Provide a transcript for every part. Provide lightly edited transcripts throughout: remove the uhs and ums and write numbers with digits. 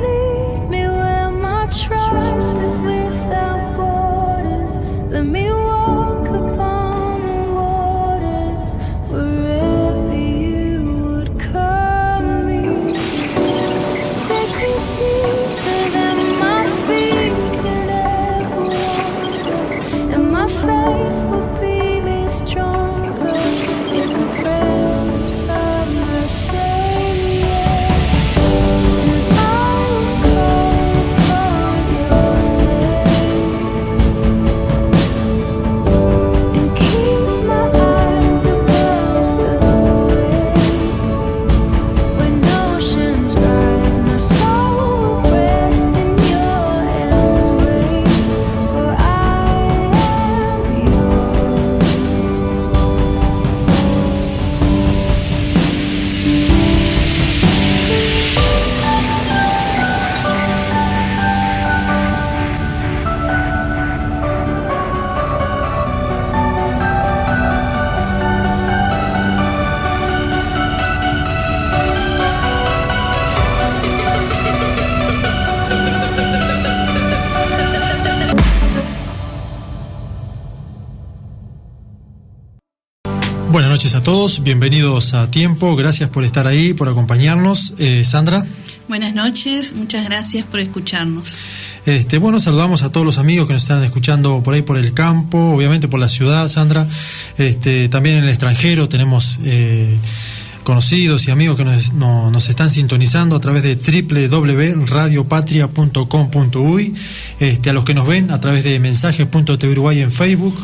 lead me where my trust is without borders. Let me walk upon the waters wherever you would call me. Take me deeper than my feet could ever wander, and my faith will be made stronger in the presence of my Savior. And I will call upon your name and keep my eyes above the waves. When oceans rise, my soul will rest in your embrace, for I am yours. Buenas noches a todos, bienvenidos a Tiempo, gracias por estar ahí, por acompañarnos. Sandra. Buenas noches, muchas gracias por escucharnos. Bueno, saludamos a todos los amigos que nos están escuchando por ahí por el campo, obviamente por la ciudad, Sandra. También en el extranjero tenemos conocidos y amigos que nos están sintonizando a través de www.radiopatria.com.uy, a los que nos ven a través de mensajes.tv Uruguay en Facebook,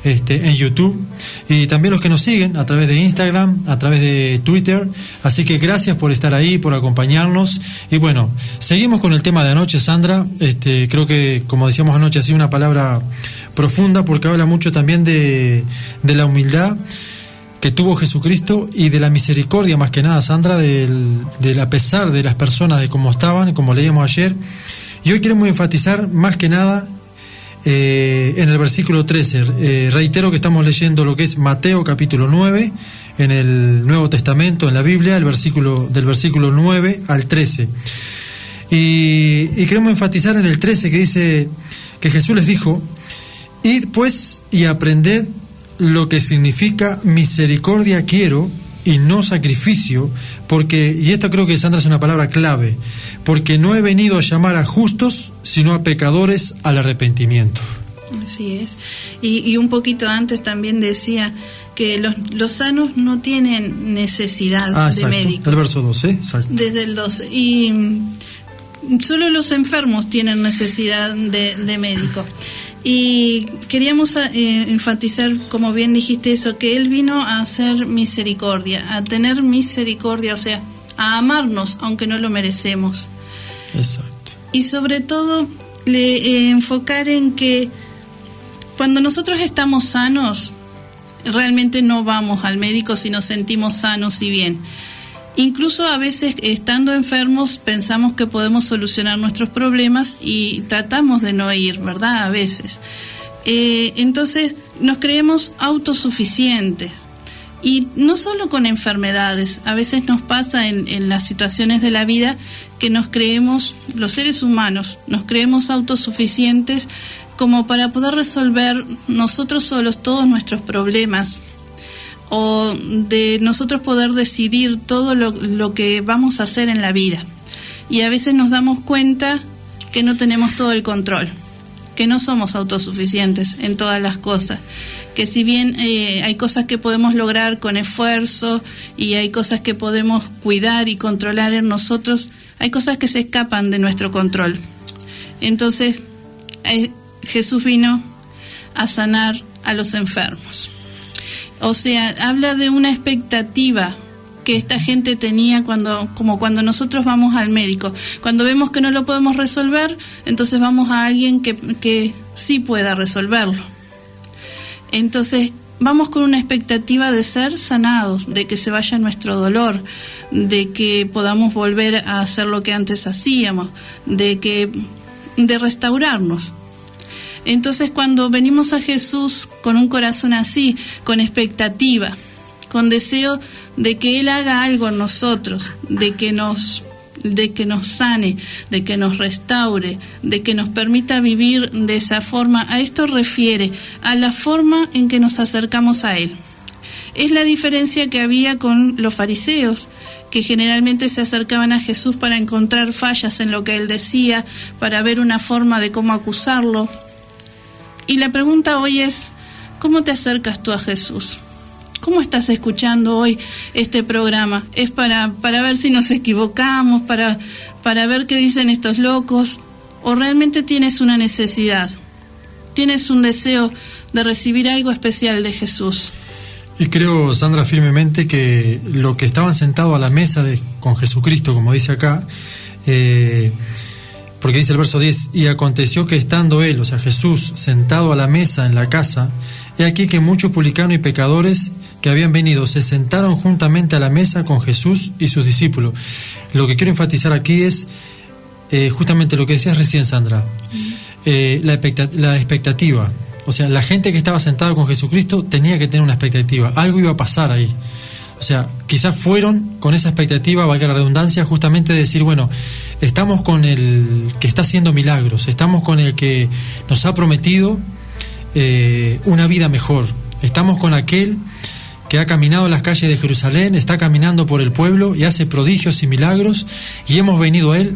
en YouTube, y también los que nos siguen a través de Instagram, a través de Twitter. Así que gracias por estar ahí, por acompañarnos. Y bueno, seguimos con el tema de anoche, Sandra. Creo que, como decíamos anoche, ha sido una palabra profunda porque habla mucho también de la humildad que tuvo Jesucristo y de la misericordia, más que nada, Sandra, del a pesar de las personas, de cómo estaban, como leíamos ayer. Y hoy queremos enfatizar más que nada en el versículo 13. Reitero que estamos leyendo lo que es Mateo capítulo 9, en el Nuevo Testamento, en la Biblia, del versículo 9 al 13. Y queremos enfatizar en el 13, que dice que Jesús les dijo: id pues y aprended lo que significa misericordia quiero y no sacrificio, porque, y esto creo que, Sandra, es una palabra clave, porque no he venido a llamar a justos, sino a pecadores al arrepentimiento. Así es. Y un poquito antes también decía que los sanos no tienen necesidad de médico. El verso 12, exacto. Desde el 12. Y solo los enfermos tienen necesidad de médico. Y queríamos enfatizar, como bien dijiste eso, que Él vino a hacer misericordia, a tener misericordia, o sea, a amarnos aunque no lo merecemos. Exacto. Y sobre todo, enfocar en que cuando nosotros estamos sanos, realmente no vamos al médico si nos sentimos sanos y bien. Incluso a veces, estando enfermos, pensamos que podemos solucionar nuestros problemas y tratamos de no ir, ¿verdad? A veces. Entonces, nos creemos autosuficientes. Y no solo con enfermedades, a veces nos pasa en las situaciones de la vida que nos creemos, los seres humanos, nos creemos autosuficientes como para poder resolver nosotros solos todos nuestros problemas, o de nosotros poder decidir todo lo que vamos a hacer en la vida. Y a veces nos damos cuenta que no tenemos todo el control, que no somos autosuficientes en todas las cosas, que si bien hay cosas que podemos lograr con esfuerzo y hay cosas que podemos cuidar y controlar en nosotros, hay cosas que se escapan de nuestro control. Entonces, Jesús vino a sanar a los enfermos. O sea, habla de una expectativa que esta gente tenía como cuando nosotros vamos al médico. Cuando vemos que no lo podemos resolver, entonces vamos a alguien que sí pueda resolverlo. Entonces, vamos con una expectativa de ser sanados, de que se vaya nuestro dolor, de que podamos volver a hacer lo que antes hacíamos, de restaurarnos. Entonces, cuando venimos a Jesús con un corazón así, con expectativa, con deseo de que Él haga algo en nosotros, de que nos de que nos sane, de que nos restaure, de que nos permita vivir de esa forma. A esto refiere, a la forma en que nos acercamos a Él. Es la diferencia que había con los fariseos, que generalmente se acercaban a Jesús para encontrar fallas en lo que Él decía, para ver una forma de cómo acusarlo. Y la pregunta hoy es, ¿cómo te acercas tú a Jesús? ¿Cómo estás escuchando hoy este programa? ¿Es para ver si nos equivocamos, para ver qué dicen estos locos? ¿O realmente tienes una necesidad? ¿Tienes un deseo de recibir algo especial de Jesús? Y creo, Sandra, firmemente que lo que estaban sentados a la mesa con Jesucristo, como dice acá, porque dice el verso 10, y aconteció que estando él, o sea Jesús, sentado a la mesa en la casa, he aquí que muchos publicanos y pecadores que habían venido se sentaron juntamente a la mesa con Jesús y sus discípulos. Lo que quiero enfatizar aquí es justamente lo que decías recién, Sandra, la expectativa. O sea, la gente que estaba sentada con Jesucristo tenía que tener una expectativa, algo iba a pasar ahí. O sea, quizás fueron con esa expectativa, valga la redundancia, justamente de decir, bueno, estamos con el que está haciendo milagros, estamos con el que nos ha prometido una vida mejor, estamos con aquel que ha caminado en las calles de Jerusalén, está caminando por el pueblo y hace prodigios y milagros, y hemos venido a él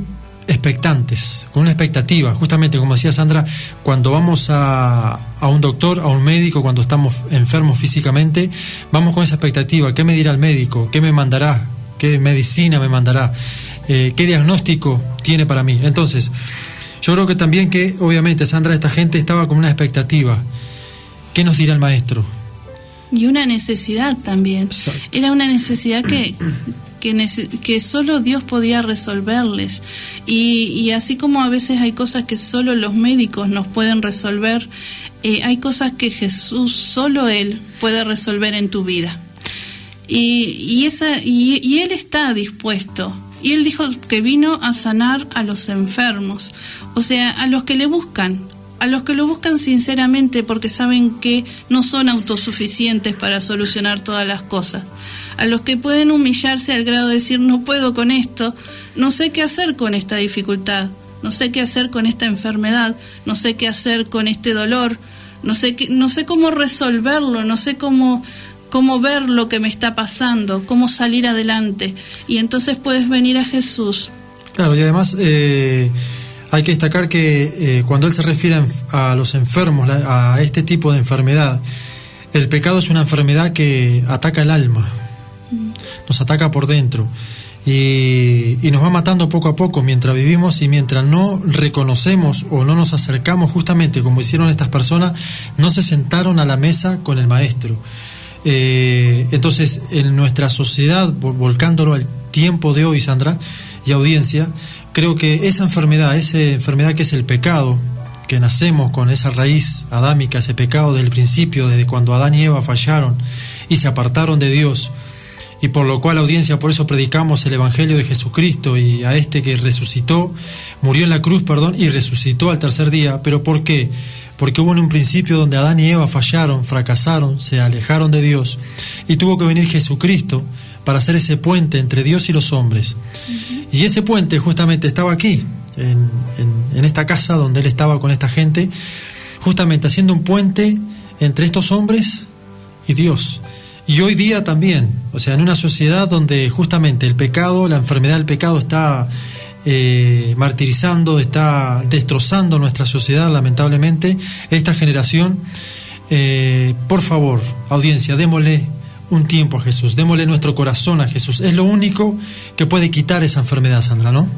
expectantes, con una expectativa, justamente como decía Sandra, cuando vamos a un doctor, a un médico, cuando estamos enfermos físicamente, vamos con esa expectativa. ¿Qué me dirá el médico? ¿Qué me mandará? ¿Qué medicina me mandará? ¿Qué diagnóstico tiene para mí? Entonces, yo creo que también que, obviamente, Sandra, esta gente estaba con una expectativa. ¿Qué nos dirá el maestro? Y una necesidad también. Exacto. Era una necesidad que solo Dios podía resolverles. Y así como a veces hay cosas que solo los médicos nos pueden resolver, hay cosas que Jesús, solo Él, puede resolver en tu vida. Y Él está dispuesto. Y Él dijo que vino a sanar a los enfermos, o sea, a los que le buscan. A los que lo buscan sinceramente porque saben que no son autosuficientes para solucionar todas las cosas. A los que pueden humillarse al grado de decir, no puedo con esto, no sé qué hacer con esta dificultad, no sé qué hacer con esta enfermedad, no sé qué hacer con este dolor, no sé cómo resolverlo, no sé cómo ver lo que me está pasando, cómo salir adelante. Y entonces puedes venir a Jesús. Claro, y además hay que destacar que cuando él se refiere a los enfermos, a este tipo de enfermedad, el pecado es una enfermedad que ataca el alma, nos ataca por dentro y nos va matando poco a poco mientras vivimos, y mientras no reconocemos o no nos acercamos, justamente como hicieron estas personas, no se sentaron a la mesa con el maestro. Entonces, en nuestra sociedad, volcándolo al tiempo de hoy, Sandra, y audiencia, creo que esa enfermedad que es el pecado, que nacemos con esa raíz adámica, ese pecado del principio, desde cuando Adán y Eva fallaron y se apartaron de Dios, y por lo cual, audiencia, por eso predicamos el Evangelio de Jesucristo y a este que resucitó, murió en la cruz, y resucitó al tercer día. ¿Pero por qué? Porque hubo en un principio donde Adán y Eva fallaron, fracasaron, se alejaron de Dios, y tuvo que venir Jesucristo para hacer ese puente entre Dios y los hombres. Y ese puente justamente estaba aquí, en esta casa donde él estaba con esta gente, justamente haciendo un puente entre estos hombres y Dios. Y hoy día también, o sea, en una sociedad donde justamente el pecado, la enfermedad del pecado está martirizando, está destrozando nuestra sociedad, lamentablemente, esta generación, por favor, audiencia, démosle un tiempo a Jesús, démosle nuestro corazón a Jesús. Es lo único que puede quitar esa enfermedad, Sandra, ¿no?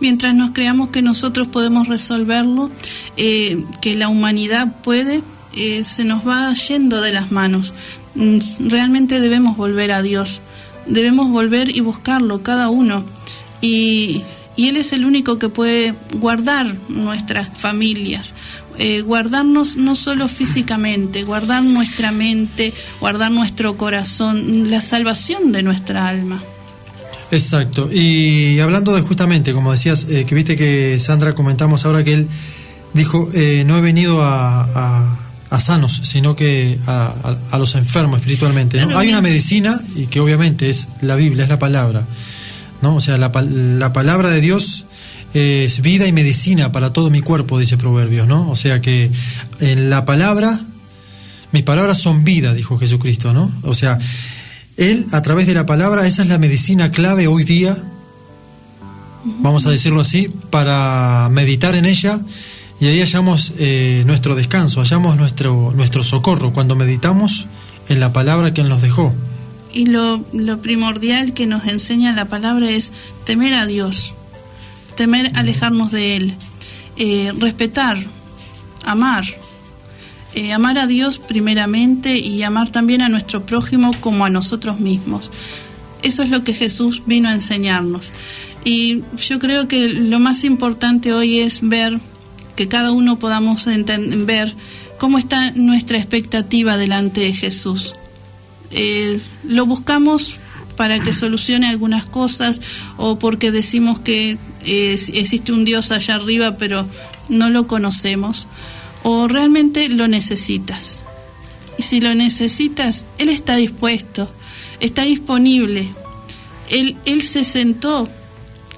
Mientras nos creamos que nosotros podemos resolverlo, que la humanidad puede, se nos va yendo de las manos. Realmente debemos volver a Dios, debemos volver y buscarlo cada uno, y Él es el único que puede guardar nuestras familias, guardarnos no solo físicamente, guardar nuestra mente, guardar nuestro corazón, la salvación de nuestra alma. Exacto. Y hablando de justamente, como decías, que viste que Sandra comentamos ahora que él dijo, no he venido a sanos, sino que a los enfermos espiritualmente, ¿no? Hay una medicina, y que obviamente es la Biblia, es la palabra. ¿no? O sea, la palabra de Dios es vida y medicina para todo mi cuerpo, dice Proverbios, ¿no? O sea que en la palabra, mis palabras son vida, dijo Jesucristo, ¿no? O sea, Él, a través de la palabra, esa es la medicina clave hoy día, vamos a decirlo así, para meditar en ella, y ahí hallamos nuestro descanso, hallamos nuestro socorro, cuando meditamos en la palabra que Él nos dejó. Y lo primordial que nos enseña la palabra es temer a Dios, temer alejarnos de Él, respetar, amar a Dios primeramente y amar también a nuestro prójimo como a nosotros mismos. Eso es lo que Jesús vino a enseñarnos. Y yo creo que lo más importante hoy es ver, que cada uno podamos ver cómo está nuestra expectativa delante de Jesús. Lo buscamos para que solucione algunas cosas, o porque decimos que existe un Dios allá arriba pero no lo conocemos, o realmente lo necesitas. Y si lo necesitas, Él está dispuesto, está disponible. Él se sentó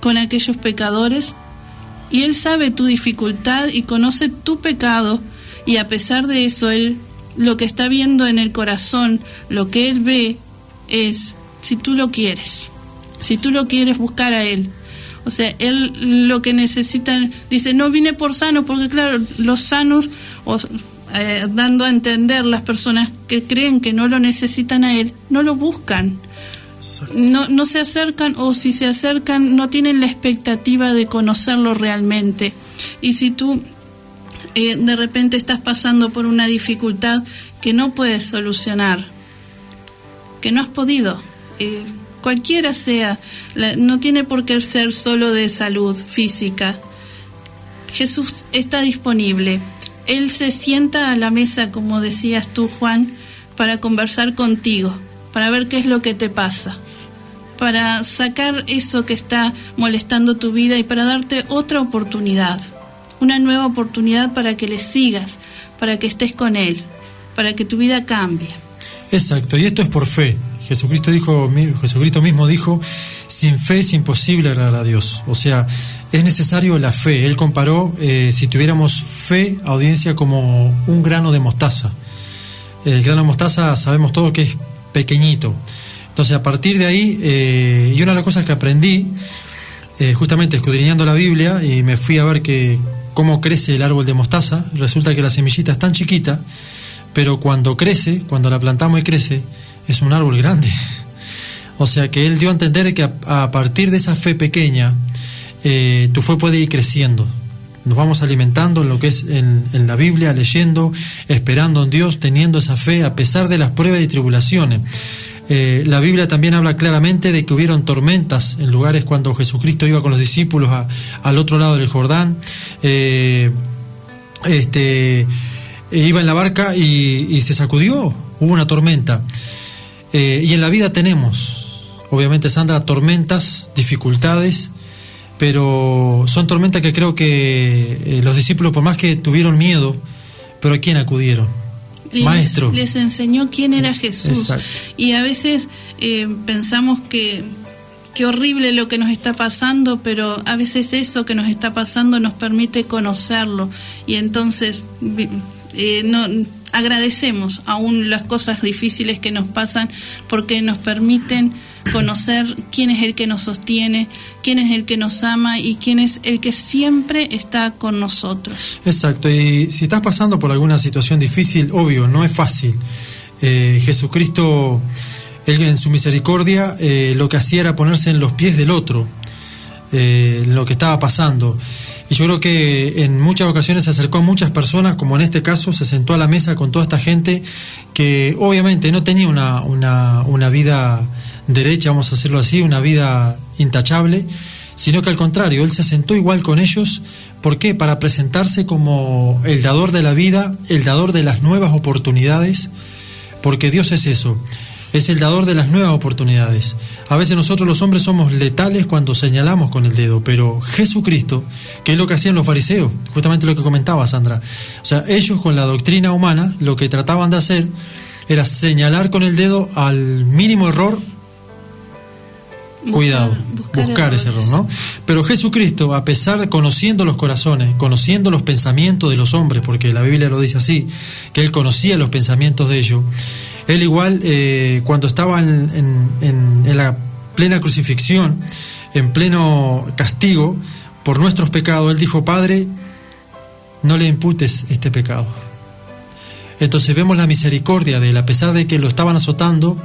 con aquellos pecadores y Él sabe tu dificultad y conoce tu pecado, y a pesar de eso, Él lo que está viendo en el corazón, lo que Él ve es si tú lo quieres buscar a Él. O sea, Él lo que necesita, dice, no vine por sanos, porque claro, los sanos, dando a entender las personas que creen que no lo necesitan a Él, no lo buscan. No se acercan, o si se acercan no tienen la expectativa de conocerlo realmente. Y si tú de repente estás pasando por una dificultad que no puedes solucionar, que no has podido, cualquiera sea, no tiene por qué ser solo de salud física, Jesús está disponible. Él se sienta a la mesa, como decías tú, Juan, para conversar contigo, para ver qué es lo que te pasa, para sacar eso que está molestando tu vida y para darte otra oportunidad, una nueva oportunidad para que le sigas, para que estés con Él, para que tu vida cambie. Exacto, y esto es por fe. Jesucristo mismo dijo, sin fe es imposible agradar a Dios. O sea, es necesario la fe. Él comparó, si tuviéramos fe, audiencia, como un grano de mostaza. El grano de mostaza sabemos todos que es pequeñito. Entonces, a partir de ahí, y una de las cosas que aprendí, justamente escudriñando la Biblia, y me fui a ver cómo crece el árbol de mostaza. Resulta que la semillita es tan chiquita, pero cuando crece, cuando la plantamos y crece, es un árbol grande. O sea que Él dio a entender que a partir de esa fe pequeña, tu fe puede ir creciendo. Nos vamos alimentando en lo que es en la Biblia, leyendo, esperando en Dios, teniendo esa fe a pesar de las pruebas y tribulaciones. La Biblia también habla claramente de que hubieron tormentas en lugares cuando Jesucristo iba con los discípulos al otro lado del Jordán. Iba en la barca y se sacudió, hubo una tormenta. Y en la vida tenemos, obviamente, Sandra, tormentas, dificultades, pero son tormentas que creo que los discípulos, por más que tuvieron miedo, pero ¿a quién acudieron? Maestro. Les enseñó quién era Jesús. Exacto. Y a veces pensamos que horrible lo que nos está pasando, pero a veces eso que nos está pasando nos permite conocerlo, y entonces agradecemos aún las cosas difíciles que nos pasan, porque nos permiten conocer quién es el que nos sostiene, quién es el que nos ama y quién es el que siempre está con nosotros. Exacto, y si estás pasando por alguna situación difícil, obvio, no es fácil. Jesucristo, Él en su misericordia, lo que hacía era ponerse en los pies del otro, lo que estaba pasando. Y yo creo que en muchas ocasiones se acercó a muchas personas, como en este caso, se sentó a la mesa con toda esta gente que obviamente no tenía una vida derecha, vamos a decirlo así, una vida intachable, sino que al contrario, Él se sentó igual con ellos. ¿Por qué? Para presentarse como el dador de la vida, el dador de las nuevas oportunidades, porque Dios es eso, es el dador de las nuevas oportunidades. A veces nosotros los hombres somos letales cuando señalamos con el dedo, pero Jesucristo, que es lo que hacían los fariseos, justamente lo que comentaba Sandra, o sea, ellos con la doctrina humana lo que trataban de hacer era señalar con el dedo al mínimo error Cuidado, buscar ese error, ¿no? Pero Jesucristo, a pesar de conociendo los corazones, conociendo los pensamientos de los hombres, porque la Biblia lo dice así, que Él conocía los pensamientos de ellos, Él igual, cuando estaba en la plena crucifixión, en pleno castigo por nuestros pecados, Él dijo: Padre, no le imputes este pecado. Entonces vemos la misericordia de Él, a pesar de que lo estaban azotando,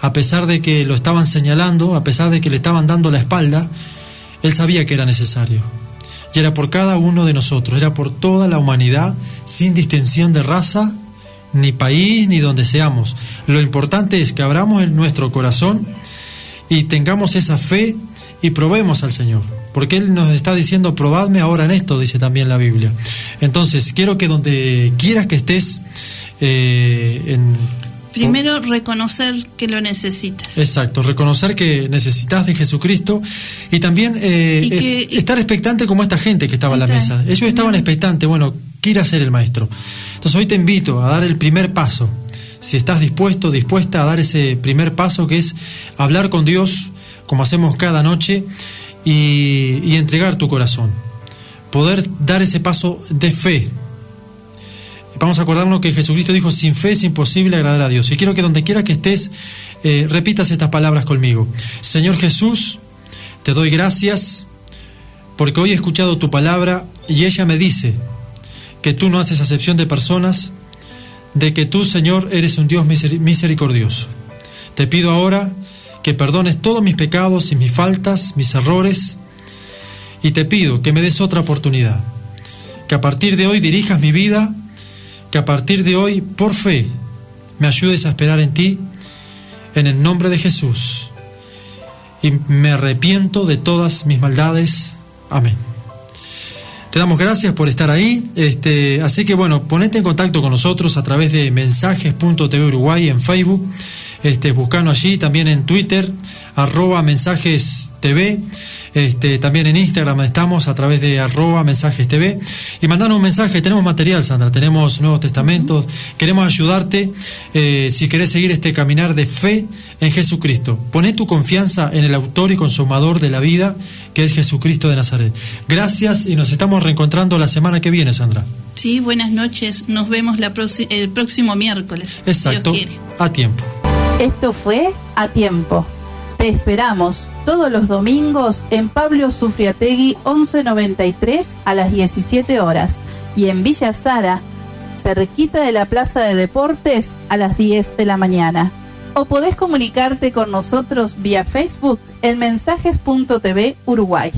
a pesar de que lo estaban señalando, a pesar de que le estaban dando la espalda, Él sabía que era necesario. Y era por cada uno de nosotros, era por toda la humanidad, sin distinción de raza, ni país, ni donde seamos. Lo importante es que abramos nuestro corazón y tengamos esa fe y probemos al Señor. Porque Él nos está diciendo: probadme ahora en esto, dice también la Biblia. Entonces, quiero que donde quieras que estés, primero reconocer que lo necesitas. Exacto, reconocer que necesitas de Jesucristo y también estar expectante como esta gente que estaba en la mesa. Ellos estaban expectantes. Bueno, ¿qué irá a hacer el Maestro? Entonces hoy te invito a dar el primer paso. Si estás dispuesta a dar ese primer paso, que es hablar con Dios, como hacemos cada noche, y entregar tu corazón. Poder dar ese paso de fe. Vamos a acordarnos que Jesucristo dijo: sin fe es imposible agradar a Dios. Y quiero que donde quiera que estés, repitas estas palabras conmigo. Señor Jesús, te doy gracias porque hoy he escuchado tu palabra y ella me dice que tú no haces acepción de personas, de que tú, Señor, eres un Dios misericordioso. Te pido ahora que perdones todos mis pecados y mis faltas, mis errores, y te pido que me des otra oportunidad, que a partir de hoy dirijas mi vida, que a partir de hoy, por fe, me ayudes a esperar en ti, en el nombre de Jesús. Y me arrepiento de todas mis maldades. Amén. Te damos gracias por estar ahí. Así que bueno, ponete en contacto con nosotros a través de mensajes.tv Uruguay en Facebook. Buscanos allí, también en Twitter, @mensajestv. También en Instagram estamos a través de @mensajestv. Y mandanos un mensaje. Tenemos material, Sandra, tenemos Nuevos Testamentos. Queremos ayudarte si querés seguir este caminar de fe en Jesucristo. Poné tu confianza en el autor y consumador de la vida, que es Jesucristo de Nazaret. Gracias, y nos estamos reencontrando la semana que viene, Sandra. Sí, buenas noches. Nos vemos el próximo miércoles. Exacto, Dios quiere. A tiempo. Esto fue A Tiempo. Te esperamos todos los domingos en Pablo Sufriategui 1193 a las 17 horas y en Villa Sara, cerquita de la Plaza de Deportes, a las 10 de la mañana. O podés comunicarte con nosotros vía Facebook en mensajes.tv Uruguay.